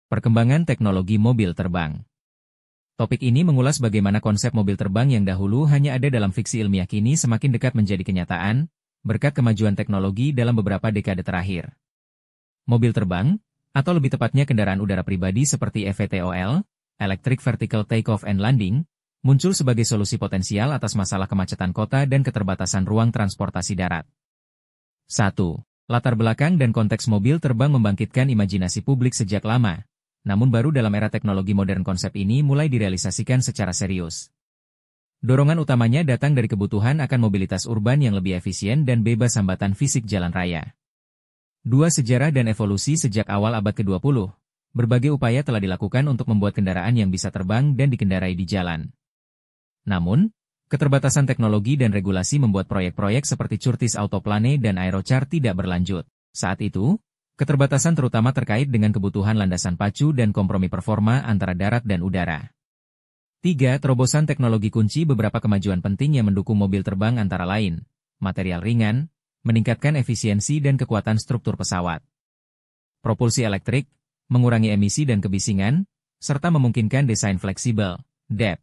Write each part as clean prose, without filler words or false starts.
Perkembangan teknologi mobil terbang. Topik ini mengulas bagaimana konsep mobil terbang yang dahulu hanya ada dalam fiksi ilmiah kini semakin dekat menjadi kenyataan, berkat kemajuan teknologi dalam beberapa dekade terakhir. Mobil terbang, atau lebih tepatnya kendaraan udara pribadi seperti EVTOL, Electric Vertical Takeoff and Landing, muncul sebagai solusi potensial atas masalah kemacetan kota dan keterbatasan ruang transportasi darat. 1. Latar belakang dan konteks mobil terbang membangkitkan imajinasi publik sejak lama. Namun baru dalam era teknologi modern konsep ini mulai direalisasikan secara serius. Dorongan utamanya datang dari kebutuhan akan mobilitas urban yang lebih efisien dan bebas hambatan fisik jalan raya. 2. Sejarah dan evolusi sejak awal abad ke-20. Berbagai upaya telah dilakukan untuk membuat kendaraan yang bisa terbang dan dikendarai di jalan. Namun, keterbatasan teknologi dan regulasi membuat proyek-proyek seperti Curtiss Autoplane dan Aerochar tidak berlanjut. Saat itu, keterbatasan terutama terkait dengan kebutuhan landasan pacu dan kompromi performa antara darat dan udara. 3. Terobosan teknologi kunci beberapa kemajuan penting yang mendukung mobil terbang antara lain, material ringan, meningkatkan efisiensi dan kekuatan struktur pesawat. Propulsi elektrik, mengurangi emisi dan kebisingan, serta memungkinkan desain fleksibel, DEP.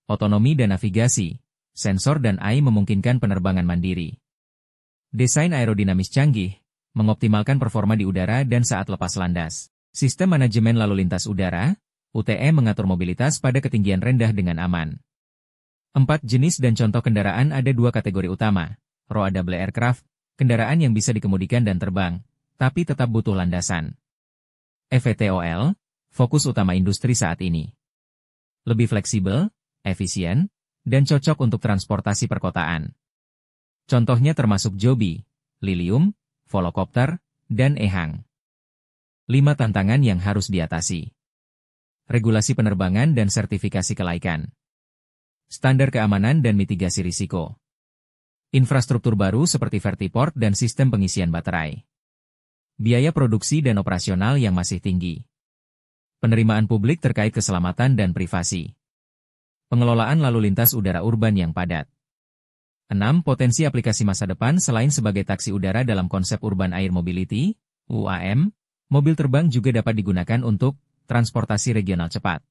Otonomi dan navigasi, sensor dan AI memungkinkan penerbangan mandiri. Desain aerodinamis canggih, mengoptimalkan performa di udara dan saat lepas landas. Sistem manajemen lalu lintas udara, UTM mengatur mobilitas pada ketinggian rendah dengan aman. 4. Jenis dan contoh kendaraan. Ada dua kategori utama. Roadable aircraft, kendaraan yang bisa dikemudikan dan terbang, tapi tetap butuh landasan. EVTOL, fokus utama industri saat ini. Lebih fleksibel, efisien, dan cocok untuk transportasi perkotaan. Contohnya termasuk Joby, Lilium, Volocopter, dan Ehang. 5. Tantangan yang harus diatasi. Regulasi penerbangan dan sertifikasi kelaikan. Standar keamanan dan mitigasi risiko. Infrastruktur baru seperti vertiport dan sistem pengisian baterai. Biaya produksi dan operasional yang masih tinggi. Penerimaan publik terkait keselamatan dan privasi. Pengelolaan lalu lintas udara urban yang padat. 6. Potensi aplikasi masa depan. Selain sebagai taksi udara dalam konsep Urban Air Mobility, UAM, mobil terbang juga dapat digunakan untuk transportasi regional cepat,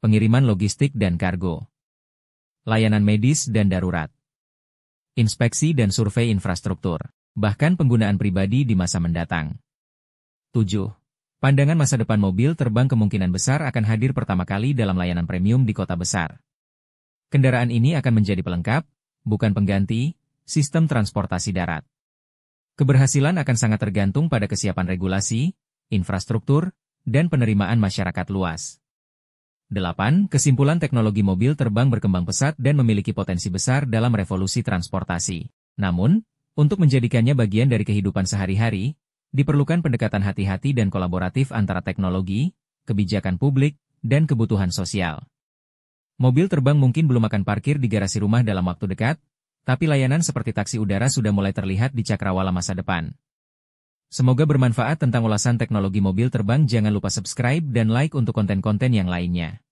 pengiriman logistik dan kargo, layanan medis dan darurat, inspeksi dan survei infrastruktur, bahkan penggunaan pribadi di masa mendatang. 7. Pandangan masa depan mobil terbang kemungkinan besar akan hadir pertama kali dalam layanan premium di kota besar. Kendaraan ini akan menjadi pelengkap, bukan pengganti, sistem transportasi darat. Keberhasilan akan sangat tergantung pada kesiapan regulasi, infrastruktur, dan penerimaan masyarakat luas. 8. Kesimpulan teknologi mobil terbang berkembang pesat dan memiliki potensi besar dalam revolusi transportasi. Namun, untuk menjadikannya bagian dari kehidupan sehari-hari, diperlukan pendekatan hati-hati dan kolaboratif antara teknologi, kebijakan publik, dan kebutuhan sosial. Mobil terbang mungkin belum akan parkir di garasi rumah dalam waktu dekat, tapi layanan seperti taksi udara sudah mulai terlihat di cakrawala masa depan. Semoga bermanfaat tentang ulasan teknologi mobil terbang. Jangan lupa subscribe dan like untuk konten-konten yang lainnya.